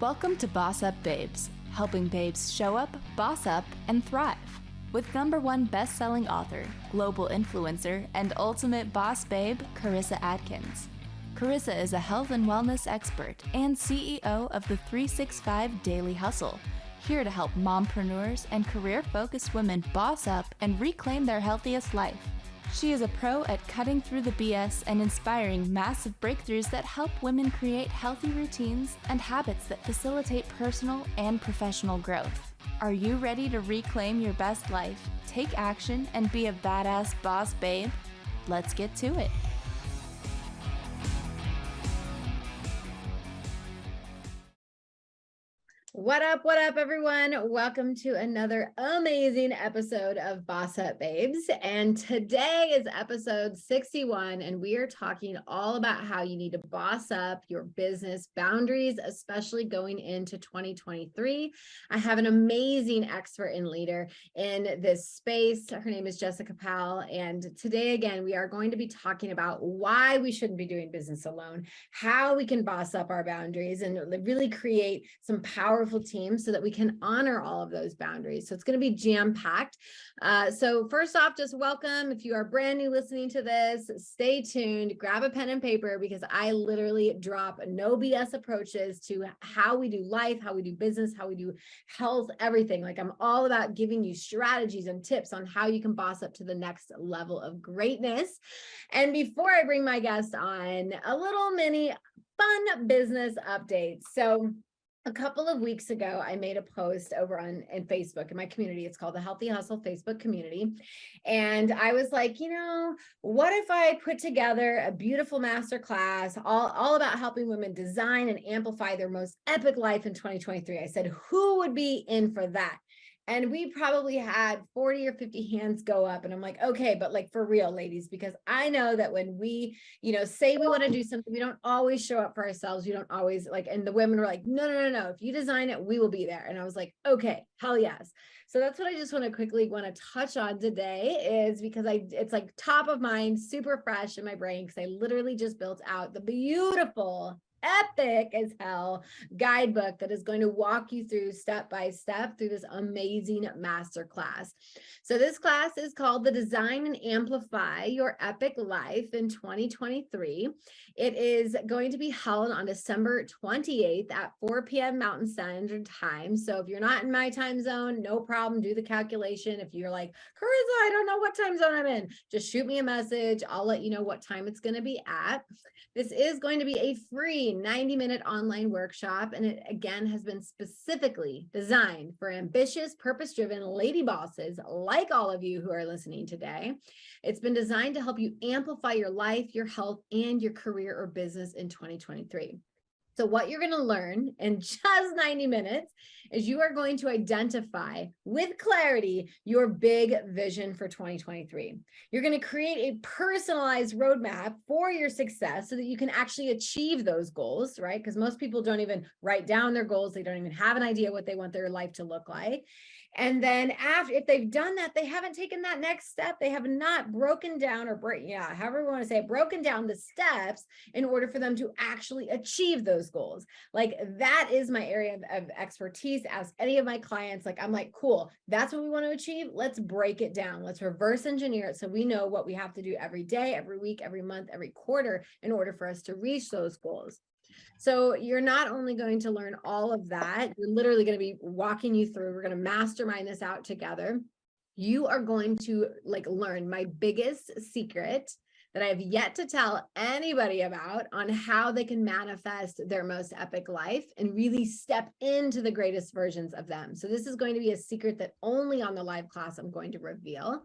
Welcome to BossUp Babes, helping babes show up, boss up, and thrive. With #1 best-selling author, global influencer, and ultimate boss babe, Karissa Adkins. Karissa is a health and wellness expert and CEO of the 365 Daily Hustle, here to help mompreneurs and career-focused women boss up and reclaim their healthiest life. She is a pro at cutting through the BS and inspiring massive breakthroughs that help women create healthy routines and habits that facilitate personal and professional growth. Are you ready to reclaim your best life, take action, and be a badass boss babe? Let's get to it. What up, everyone? Welcome to another amazing episode of BossUp Babes. And today is episode 61, and we are talking all about how you need to boss up your business boundaries, especially going into 2023. I have an amazing expert and leader in this space. Her name is Jessica Powell. And today, again, we are going to be talking about why we shouldn't be doing business alone, how we can boss up our boundaries and really create some powerful teams so that we can honor all of those boundaries. So it's going to be jam-packed. So first off, just welcome. If you are brand new listening to this, stay tuned, grab a pen and paper, because I literally drop no BS approaches to how we do life, how we do business, how we do health, everything. Like, I'm all about giving you strategies and tips on how you can boss up to the next level of greatness. And before I bring my guest on, a little mini fun business update. So a couple of weeks ago, I made a post over on Facebook in my community. It's called the Healthy Hustle Facebook community. And I was like, what if I put together a beautiful masterclass all about helping women design and amplify their most epic life in 2023? I said, who would be in for that? And we probably had 40 or 50 hands go up. And I'm like, okay, but like for real, ladies, because I know that when we, say we want to do something, we don't always show up for ourselves. We don't always and the women were like, no. If you design it, we will be there. And I was like, okay, hell yes. So that's what I just want to touch on today, is because it's like top of mind, super fresh in my brain, because I literally just built out the beautiful, epic as hell guidebook that is going to walk you through step by step through this amazing masterclass. So this class is called the Design and Amplify Your Epic Life in 2023. It is going to be held on December 28th at 4 p.m. Mountain Standard Time. So if you're not in my time zone, no problem. Do the calculation. If you're like, Karissa, I don't know what time zone I'm in, just shoot me a message. I'll let you know what time it's going to be at. This is going to be a free 90-minute online workshop, and it again has been specifically designed for ambitious, purpose-driven lady bosses like all of you who are listening today. It's been designed to help you amplify your life, your health, and your career or business in 2023. So what you're going to learn in just 90 minutes is you are going to identify with clarity your big vision for 2023. You're going to create a personalized roadmap for your success so that you can actually achieve those goals, right? Because most people don't even write down their goals. They don't even have an idea what they want their life to look like. And then if they've done that, they haven't taken that next step. They have not broken down however we want to say it, broken down the steps in order for them to actually achieve those goals. Like, that is my area of expertise. Ask any of my clients. I'm like, cool, that's what we want to achieve. Let's break it down. Let's reverse engineer it so we know what we have to do every day, every week, every month, every quarter in order for us to reach those goals. So you're not only going to learn all of that, you're literally going to be walking you through, we're going to mastermind this out together. You are going to learn my biggest secret that I have yet to tell anybody about on how they can manifest their most epic life and really step into the greatest versions of them. So this is going to be a secret that only on the live class I'm going to reveal.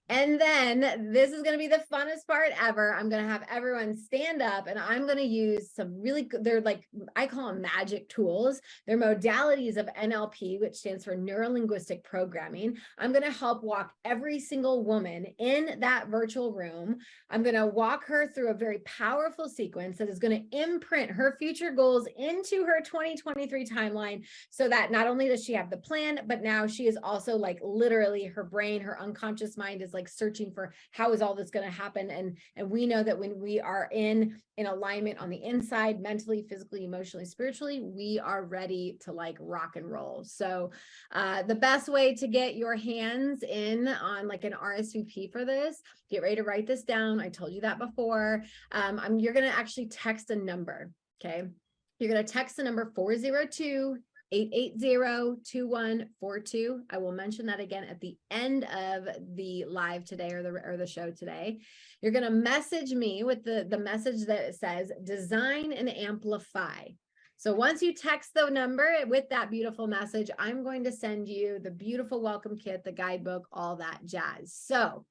And then this is going to be the funnest part ever. I'm going to have everyone stand up and I'm going to use some really good, they're like, I call them magic tools. They're modalities of NLP, which stands for neuro linguistic programming. I'm going to help walk every single woman in that virtual room. I'm going to walk her through a very powerful sequence that is going to imprint her future goals into her 2023 timeline, so that not only does she have the plan, but now she is also like literally her brain, her unconscious mind is like searching for how is all this going to happen. And we know that when we are in alignment on the inside, mentally, physically, emotionally, spiritually, we are ready to like rock and roll. So the best way to get your hands in on like an RSVP for this, get ready to write this down. I told you that before. You're going to actually text a number. Okay. You're going to text the number 402 880-2142. I will mention that again at the end of the live today or the show today. You're going to message me with the message that says design and amplify. So once you text the number with that beautiful message, I'm going to send you the beautiful welcome kit, the guidebook, all that jazz. So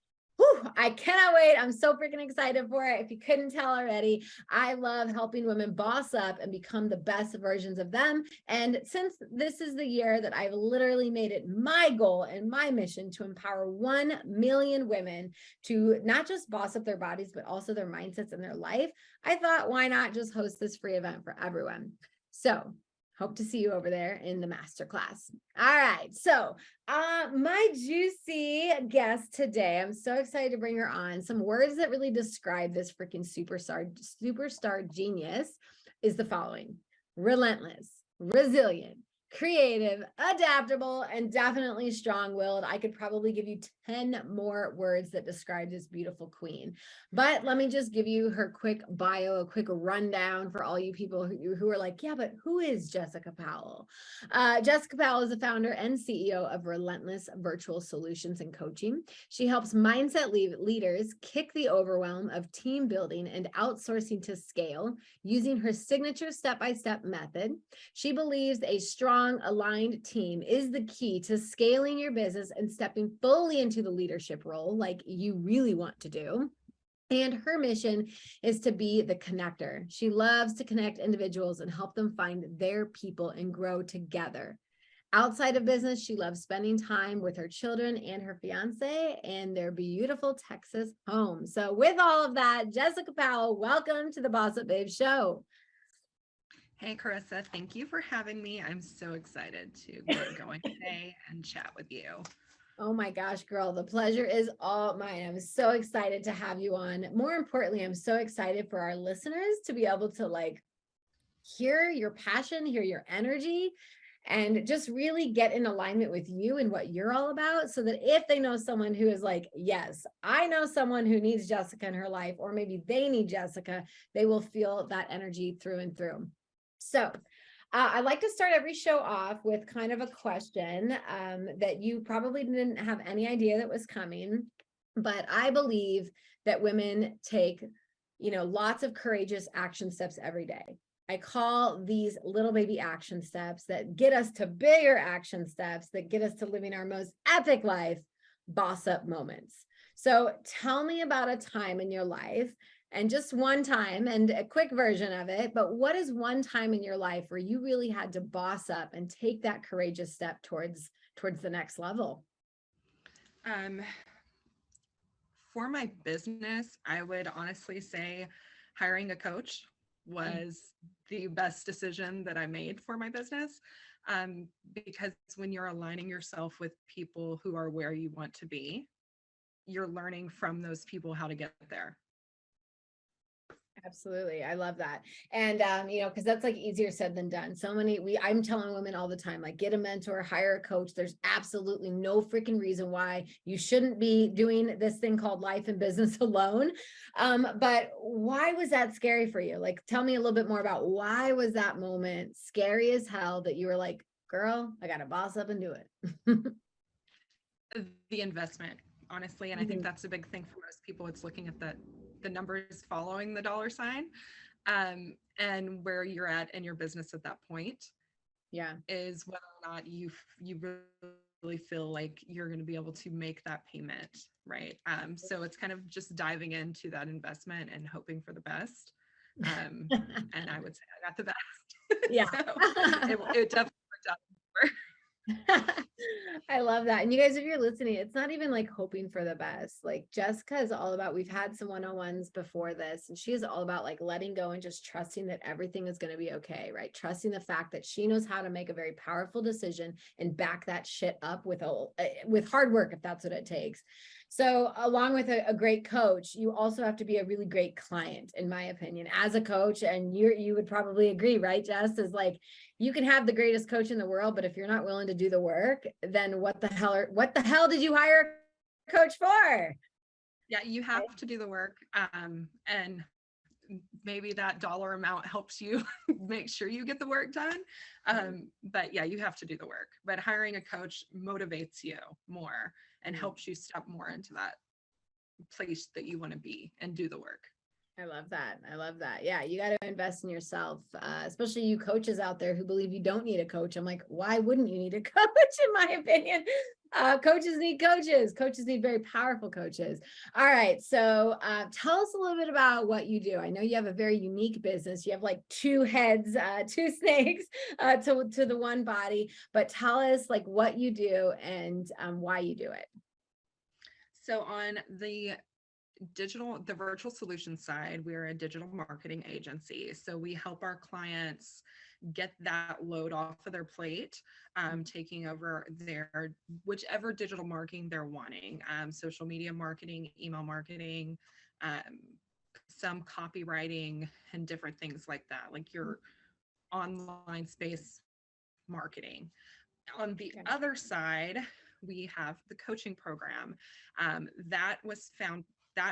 I cannot wait. I'm so freaking excited for it. If you couldn't tell already, I love helping women boss up and become the best versions of them. And since this is the year that I've literally made it my goal and my mission to empower 1 million women to not just boss up their bodies, but also their mindsets and their life, I thought, why not just host this free event for everyone? So hope to see you over there in the masterclass. All right. So my juicy guest today, I'm so excited to bring her on. Some words that really describe this freaking superstar genius is the following: relentless, resilient, creative, adaptable, and definitely strong-willed. I could probably give you 10 more words that describe this beautiful queen. But let me just give you her quick bio, a quick rundown for all you people who are like, yeah, but who is Jessica Powell? Jessica Powell is the founder and CEO of Relentless Virtual Solutions and Coaching. She helps mindset leaders kick the overwhelm of team building and outsourcing to scale using her signature step-by-step method. She believes a strong, aligned team is the key to scaling your business and stepping fully into the leadership role like you really want to do. And her mission is to be the connector. She loves to connect individuals and help them find their people and grow together. Outside of business, she loves spending time with her children and her fiance in their beautiful Texas home. So with all of that, Jessica Powell, welcome to the BossUp Babes show. Hey, Karissa, thank you for having me. I'm so excited to get going today and chat with you. Oh my gosh, girl, the pleasure is all mine. I'm so excited to have you on. More importantly, I'm so excited for our listeners to be able to like hear your passion, hear your energy, and just really get in alignment with you and what you're all about, so that if they know someone who is like, yes, I know someone who needs Jessica in her life, or maybe they need Jessica, they will feel that energy through and through. So I like to start every show off with kind of a question that you probably didn't have any idea that was coming, but I believe that women take, lots of courageous action steps every day. I call these little baby action steps that get us to bigger action steps that get us to living our most epic life, boss up moments. So tell me about a time in your life, and just one time and a quick version of it, but what is one time in your life where you really had to boss up and take that courageous step towards the next level? For my business, I would honestly say hiring a coach was the best decision that I made for my business. Because when you're aligning yourself with people who are where you want to be, you're learning from those people how to get there. Absolutely. I love that. And, because that's like easier said than done. I'm telling women all the time, like, get a mentor, hire a coach. There's absolutely no freaking reason why you shouldn't be doing this thing called life and business alone. But why was that scary for you? Like, tell me a little bit more about why was that moment scary as hell that you were like, girl, I got to boss up and do it. The investment, honestly. And I think that's a big thing for most people. It's looking at the numbers following the dollar sign, and where you're at in your business at that point. Yeah. Is whether or not you really feel like you're going to be able to make that payment, right? So it's kind of just diving into that investment and hoping for the best. And I would say I got the best. Yeah. So it definitely worked out. I love that. And you guys, if you're listening, it's not even like hoping for the best. Like Jessica is all about, we've had some one-on-ones before this, and she is all about like letting go and just trusting that everything is going to be okay, right? Trusting the fact that she knows how to make a very powerful decision and back that shit up with hard work, if that's what it takes. So along with a great coach, you also have to be a really great client, in my opinion, as a coach. And you would probably agree, right, Jess? Is like, you can have the greatest coach in the world, but if you're not willing to do the work, then what the hell did you hire a coach for? Yeah, you have to do the work. And maybe that dollar amount helps you make sure you get the work done. But yeah, you have to do the work. But hiring a coach motivates you more and helps you step more into that place that you want to be and do the work. I love that. I love that. Yeah, you got to invest in yourself, especially you coaches out there who believe you don't need a coach. I'm like, why wouldn't you need a coach, in my opinion? Coaches need coaches. Coaches need very powerful coaches. All right. So tell us a little bit about what you do. I know you have a very unique business. You have like two heads, two snakes to the one body, but tell us like what you do and why you do it. So on the virtual solution side, we're a digital marketing agency. So we help our clients get that load off of their plate, taking over their whichever digital marketing they're wanting, social media marketing, email marketing, some copywriting, and different things like that, like your online space marketing. On the other side, we have the coaching program that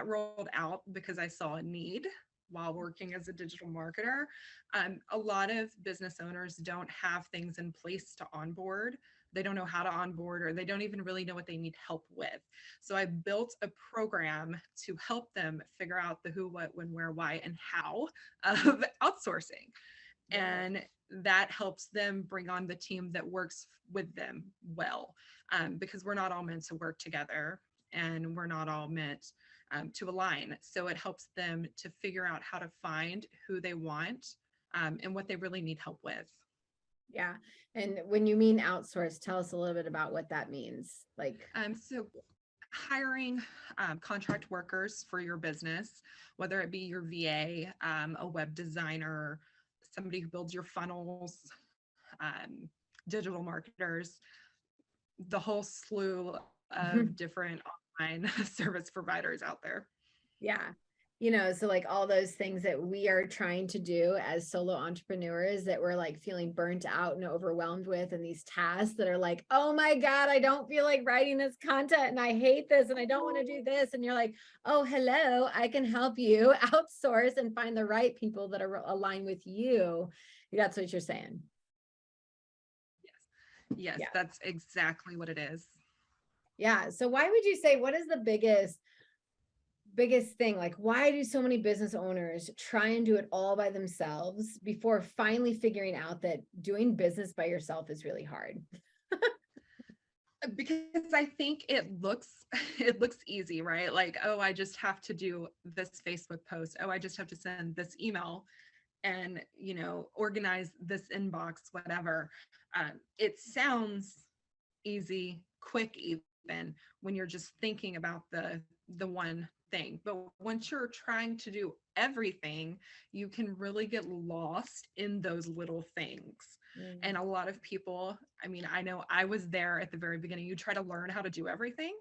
rolled out because I saw a need while working as a digital marketer. A lot of business owners don't have things in place to onboard. They don't know how to onboard, or they don't even really know what they need help with. So I built a program to help them figure out the who, what, when, where, why, and how of outsourcing. And that helps them bring on the team that works with them well, because we're not all meant to work together, and we're not all meant to align. So it helps them to figure out how to find who they want and what they really need help with. Yeah. And when you mean outsource, tell us a little bit about what that means. Like, so hiring contract workers for your business, whether it be your VA, a web designer, somebody who builds your funnels, digital marketers, the whole slew of different online service providers out there. Yeah. So like all those things that we are trying to do as solo entrepreneurs that we're like feeling burnt out and overwhelmed with, and these tasks that are like, oh my God, I don't feel like writing this content and I hate this and I don't want to do this. And you're like, oh, hello, I can help you outsource and find the right people that are aligned with you. That's what you're saying. Yes, yeah. That's exactly what it is. Yeah. So why would you say, what is the biggest thing? Like, why do so many business owners try and do it all by themselves before finally figuring out that doing business by yourself is really hard? Because I think it looks easy, right? Like, oh, I just have to do this Facebook post. Oh, I just have to send this email and, organize this inbox, whatever. It sounds easy, quick, even when you're just thinking about the one thing. But once you're trying to do everything, you can really get lost in those little things. And a lot of people, I know I was there at the very beginning. You try to learn how to do everything.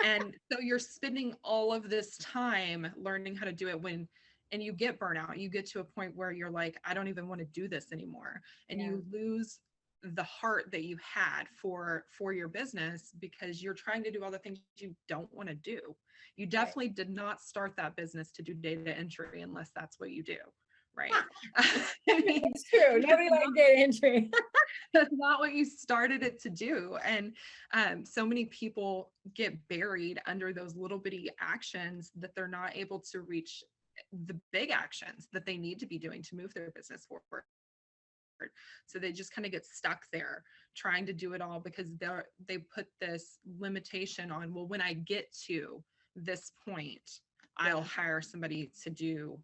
And so you're spending all of this time learning how to do it and you get burnout. You get to a point where you're like, I don't even want to do this anymore. And you lose the heart that you had for your business because you're trying to do all the things you don't want to do. You definitely did not start that business to do data entry unless that's what you do, right? It's true. Nobody likes data entry. That's not what you started it to do. And so many people get buried under those little bitty actions that they're not able to reach the big actions that they need to be doing to move their business forward. So they just kind of get stuck there trying to do it all because they put this limitation on, well, when I get to this point, I'll hire somebody to do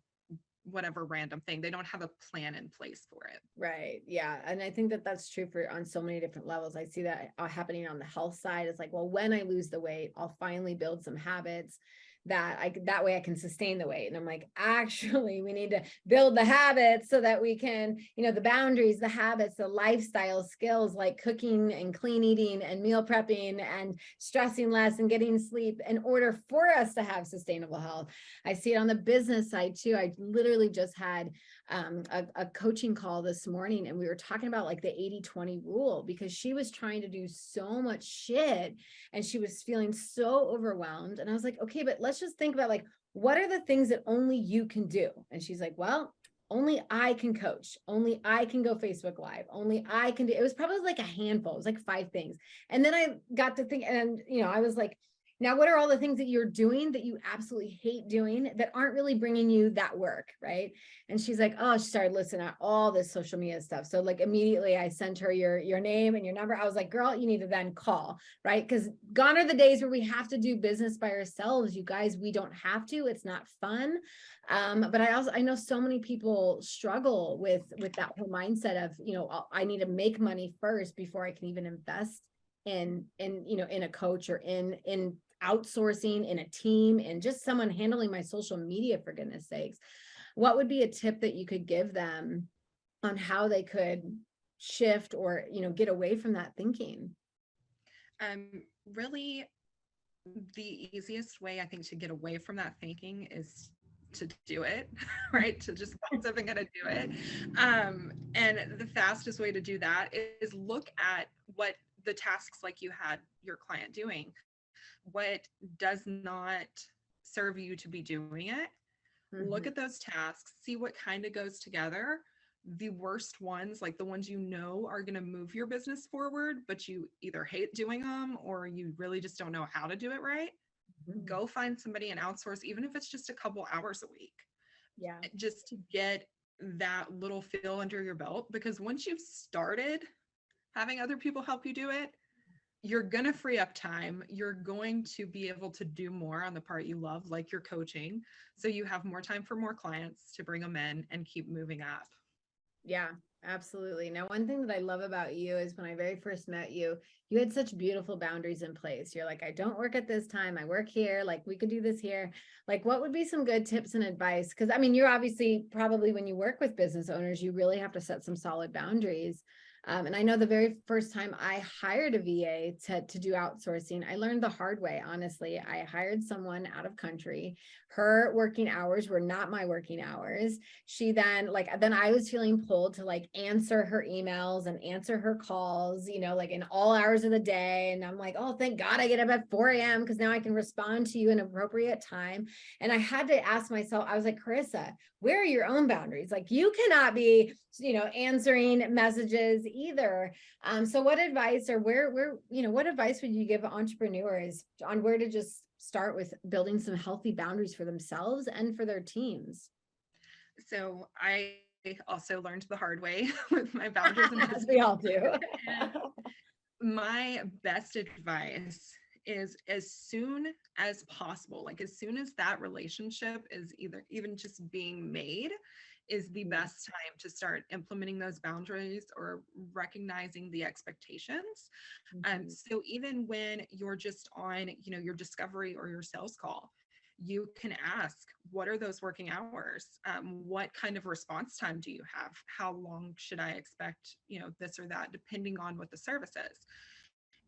whatever random thing. They don't have a plan in place for it. Right. Yeah. And I think that that's true for on so many different levels. I see that happening on the health side. It's like, well, when I lose the weight, I'll finally build some habits that way I can sustain the weight. And I'm like, actually, we need to build the habits so that we can, the boundaries, the habits, the lifestyle skills like cooking and clean eating and meal prepping and stressing less and getting sleep in order for us to have sustainable health. I see it on the business side too. I literally just had a coaching call this morning, and we were talking about like the 80-20 rule, because she was trying to do so much shit and she was feeling so overwhelmed. And I was like, okay, but let's just think about like, what are the things that only you can do? And she's like, well, only I can coach. Only I can go Facebook Live. Only I can do. It was probably like a handful. It was like 5 things. And then I got to think, and I was like, now, what are all the things that you're doing that you absolutely hate doing that aren't really bringing you that work, right? And she's like, oh, she started listening to all this social media stuff. So like immediately I sent her your name and your number. I was like, girl, you need to then call, right? Because gone are the days where we have to do business by ourselves. You guys, we don't have to. It's not fun. But I know so many people struggle with that whole mindset of, I need to make money first before I can even invest in a coach or in outsourcing, in a team, and just someone handling my social media, for goodness sakes. What would be a tip that you could give them on how they could shift or, get away from that thinking? Really, the easiest way I think to get away from that thinking is to do it, right? To just find something and to do it. And the fastest way to do that is look at what the tasks like you had your client doing, what does not serve you to be doing it. Look at those tasks, see what kind of goes together. The worst ones, like the ones are going to move your business forward, but you either hate doing them or you really just don't know how to do it right. Go find somebody and outsource, even if it's just a couple hours a week. Yeah. Just to get that little feel under your belt, because once you've started having other people help you do it, you're going to free up time. You're going to be able to do more on the part you love, like your coaching. So you have more time for more clients to bring them in and keep moving up. Yeah, absolutely. Now, one thing that I love about you is when I very first met you, you had such beautiful boundaries in place. You're like, I don't work at this time. I work here. Like, we could do this here. Like, what would be some good tips and advice? Because I mean, you're obviously probably when you work with business owners, you really have to set some solid boundaries. And I know the very first time I hired a VA to do outsourcing, I learned the hard way, honestly. I hired someone out of country. Her working hours were not my working hours. She then I was feeling pulled to like answer her emails and answer her calls, like in all hours of the day. And I'm like, oh, thank God I get up at 4 a.m. because now I can respond to you in appropriate time. And I had to ask myself, I was like, Karissa, where are your own boundaries? Like, you cannot be, answering messages either. So what advice or what advice would you give entrepreneurs on where to just start with building some healthy boundaries for themselves and for their teams? So I also learned the hard way with my boundaries. As we all do. My best advice is as soon as possible, like as soon as that relationship is even just being made, is the best time to start implementing those boundaries or recognizing the expectations. So even when you're just on, your discovery or your sales call, you can ask, what are those working hours? What kind of response time do you have? How long should I expect, this or that, depending on what the service is?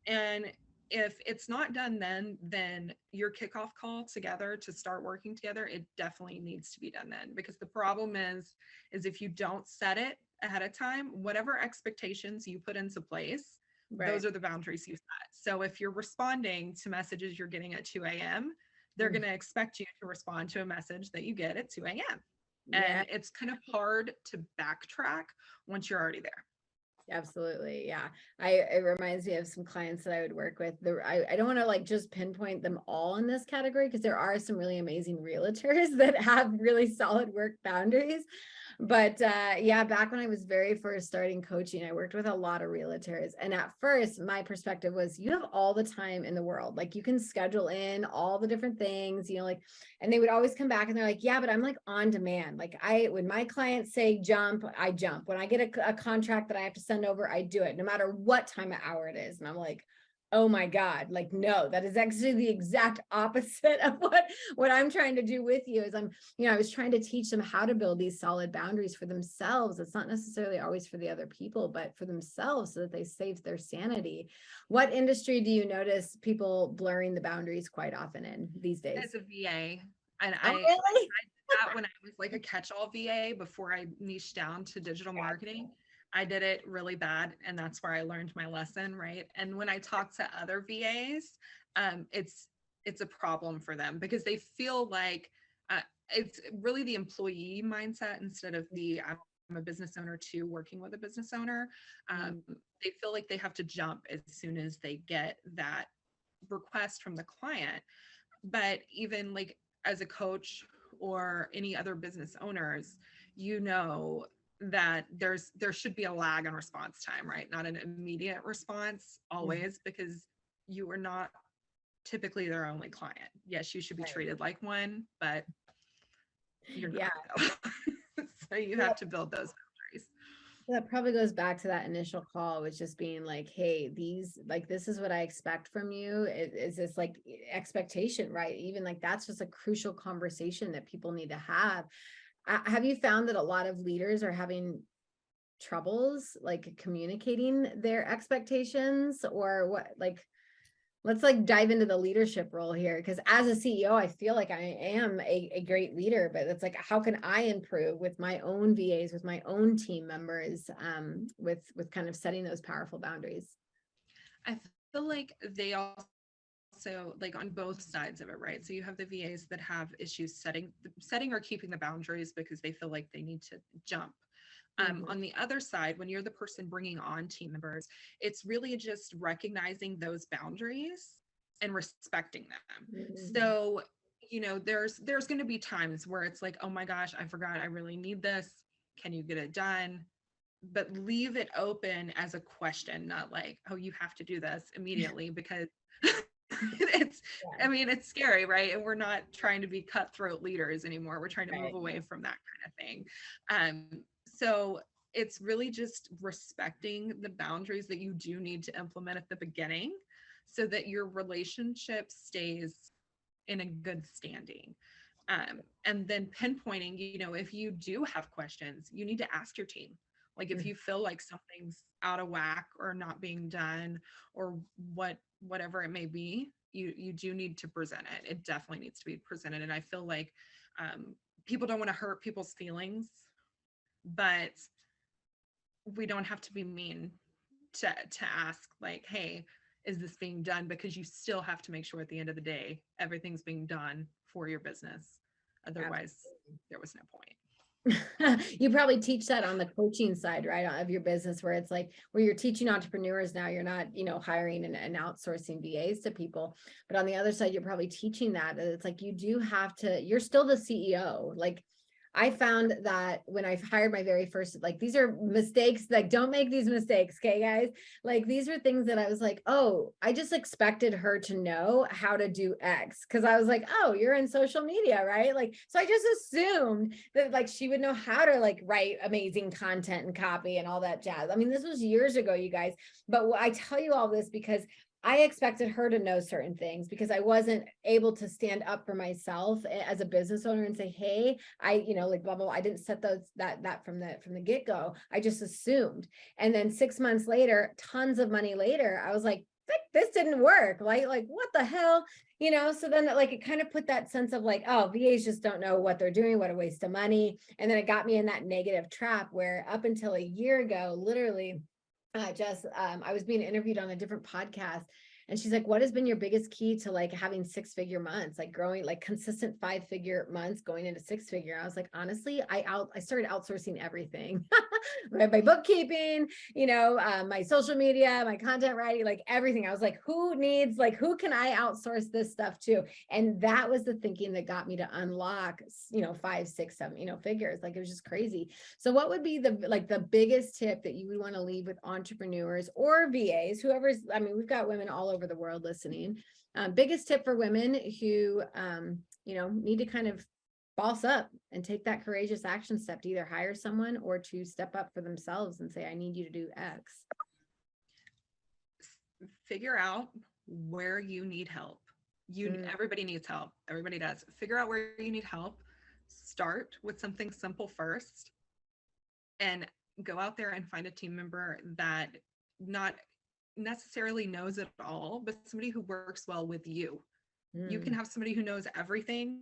And if it's not done then your kickoff call together to start working together, it definitely needs to be done then. Because the problem is if you don't set it ahead of time, whatever expectations you put into place, those are the boundaries you set. So if you're responding to messages you're getting at 2 a.m., they're going to expect you to respond to a message that you get at 2 a.m. And it's kind of hard to backtrack once you're already there. Absolutely. Yeah. It reminds me of some clients that I would work with. I don't want to like just pinpoint them all in this category because there are some really amazing realtors that have really solid work boundaries. But yeah, back when I was very first starting coaching, I worked with a lot of realtors. And at first, my perspective was you have all the time in the world. Like you can schedule in all the different things, you know, like, and they would always come back and they're like, yeah, but I'm like on demand. Like when my clients say jump, I jump. When I get a contract that I have to send over, I do it no matter what time of hour it is. And I'm like, oh my God, like, no, that is actually the exact opposite of what I'm trying to do with you is I was trying to teach them how to build these solid boundaries for themselves. It's not necessarily always for the other people, but for themselves so that they save their sanity. What industry do you notice people blurring the boundaries quite often in these days? As a VA, and Oh, really? I did that when I was like a catch-all VA before I niched down to digital marketing. I did it really bad, and that's where I learned my lesson, right? And when I talk to other VAs, it's a problem for them because they feel like it's really the employee mindset instead of the I'm a business owner too, working with a business owner. They feel like they have to jump as soon as they get that request from the client. But even like as a coach or any other business owners, you know that there should be a lag on response time, right? Not an immediate response always, because you are not typically their only client. Yes, you should be treated like one, but you're not. So you have to build those boundaries. That probably goes back to that initial call, which just being like, hey, this is what I expect from you. Is this like expectation, right? Even like that's just a crucial conversation that people need to have. Have you found that a lot of leaders are having troubles like communicating their expectations or what? Like, let's like dive into the leadership role here. Because as a CEO, I feel like I am a great leader, but it's like, how can I improve with my own VAs, with my own team members, with kind of setting those powerful boundaries? I feel like they also like on both sides of it, right? So you have the VAs that have issues setting or keeping the boundaries because they feel like they need to jump. On the other side, when you're the person bringing on team members, it's really just recognizing those boundaries and respecting them. So, there's going to be times where it's like, oh my gosh, I forgot, I really need this. Can you get it done? But leave it open as a question, not like, oh, you have to do this immediately because it's scary, right? And we're not trying to be cutthroat leaders anymore. We're trying to move away from that kind of thing. So it's really just respecting the boundaries that you do need to implement at the beginning so that your relationship stays in a good standing. And then pinpointing, if you do have questions, you need to ask your team. Like if you feel like something's out of whack or not being done or whatever it may be, you do need to present it. It definitely needs to be presented. And I feel like people don't want to hurt people's feelings, but we don't have to be mean to ask like, hey, is this being done? Because you still have to make sure at the end of the day, everything's being done for your business. Otherwise, there was no point. You probably teach that on the coaching side, right, of your business, where it's like where you're teaching entrepreneurs now, you're not, hiring and outsourcing VAs to people, but on the other side, you're probably teaching that it's like you do have to, you're still the CEO. Like I found that when I hired my very first, like these are mistakes, like don't make these mistakes, okay, guys? Like these are things that I was like, oh, I just expected her to know how to do X because I was like, oh, you're in social media, right? Like, so I just assumed that like she would know how to like write amazing content and copy and all that jazz. I mean, this was years ago, you guys, but I tell you all this because I expected her to know certain things because I wasn't able to stand up for myself as a business owner and say, hey, like blah, blah, blah. I didn't set that from the get-go. I just assumed. And then 6 months later, tons of money later, I was like, this didn't work. Like what the hell? So then like it kind of put that sense of like, oh, VAs just don't know what they're doing, what a waste of money. And then it got me in that negative trap where up until a year ago, literally, I was being interviewed on a different podcast and she's like, what has been your biggest key to like having 6-figure months, like growing like consistent 5-figure months going into 6-figure? I was like, honestly, I started outsourcing everything. my bookkeeping, my social media, my content writing, like everything. I was like, who can I outsource this stuff to? And that was the thinking that got me to unlock, 5, 6, 7, figures. Like, it was just crazy. So what would be the biggest tip that you would want to leave with entrepreneurs or VAs, we've got women all over the world listening. Biggest tip for women who, need to kind of boss up and take that courageous action step to either hire someone or to step up for themselves and say, I need you to do X. Figure out where you need help. Everybody needs help. Everybody does. Figure out where you need help. Start with something simple first and go out there and find a team member that not necessarily knows it all, but somebody who works well with you. You can have somebody who knows everything,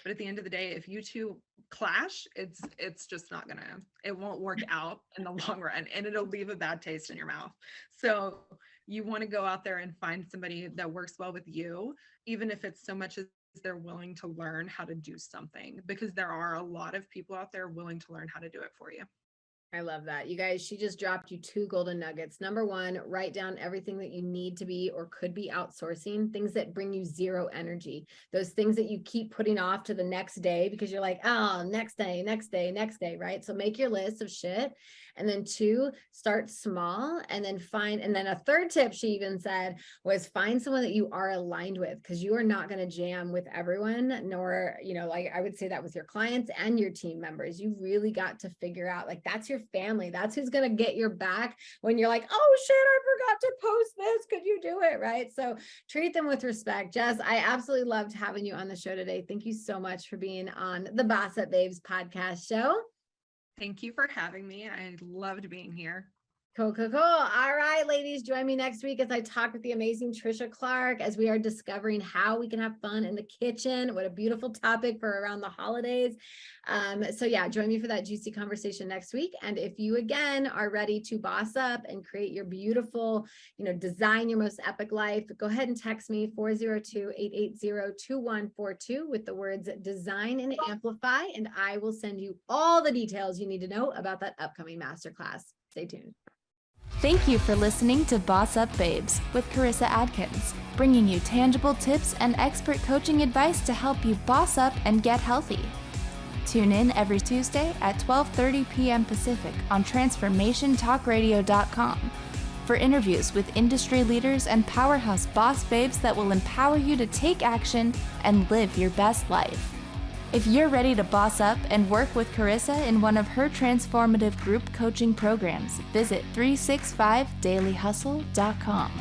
but at the end of the day, if you two clash, it's just not it won't work out in the long run, and it'll leave a bad taste in your mouth. So you want to go out there and find somebody that works well with you, even if it's so much as they're willing to learn how to do something, because there are a lot of people out there willing to learn how to do it for you. I love that. You guys, she just dropped you 2 golden nuggets. Number 1, write down everything that you need to be or could be outsourcing, things that bring you 0 energy, those things that you keep putting off to the next day because you're like, oh, next day, right? So make your list of shit. And then 2, start small, and then a third tip she even said was find someone that you are aligned with, because you are not going to jam with everyone, nor, I would say that with your clients and your team members. You really got to figure out, that's your family. That's who's going to get your back when you're like, oh shit, I forgot to post this. Could you do it? Right? So treat them with respect. Jess, I absolutely loved having you on the show today. Thank you so much for being on the BossUp Babes podcast show. Thank you for having me. I loved being here. Cool. All right, ladies, join me next week as I talk with the amazing Trisha Clark as we are discovering how we can have fun in the kitchen. What a beautiful topic for around the holidays. So yeah, join me for that juicy conversation next week. And if you, again, are ready to boss up and create your beautiful, design your most epic life, go ahead and text me 402-880-2142 with the words design and amplify, and I will send you all the details you need to know about that upcoming masterclass. Stay tuned. Thank you for listening to BossUp Babes with Karissa Adkins, bringing you tangible tips and expert coaching advice to help you boss up and get healthy. Tune in every Tuesday at 12:30 p.m. Pacific on TransformationTalkRadio.com for interviews with industry leaders and powerhouse boss babes that will empower you to take action and live your best life. If you're ready to boss up and work with Karissa in one of her transformative group coaching programs, visit 365dailyhustle.com.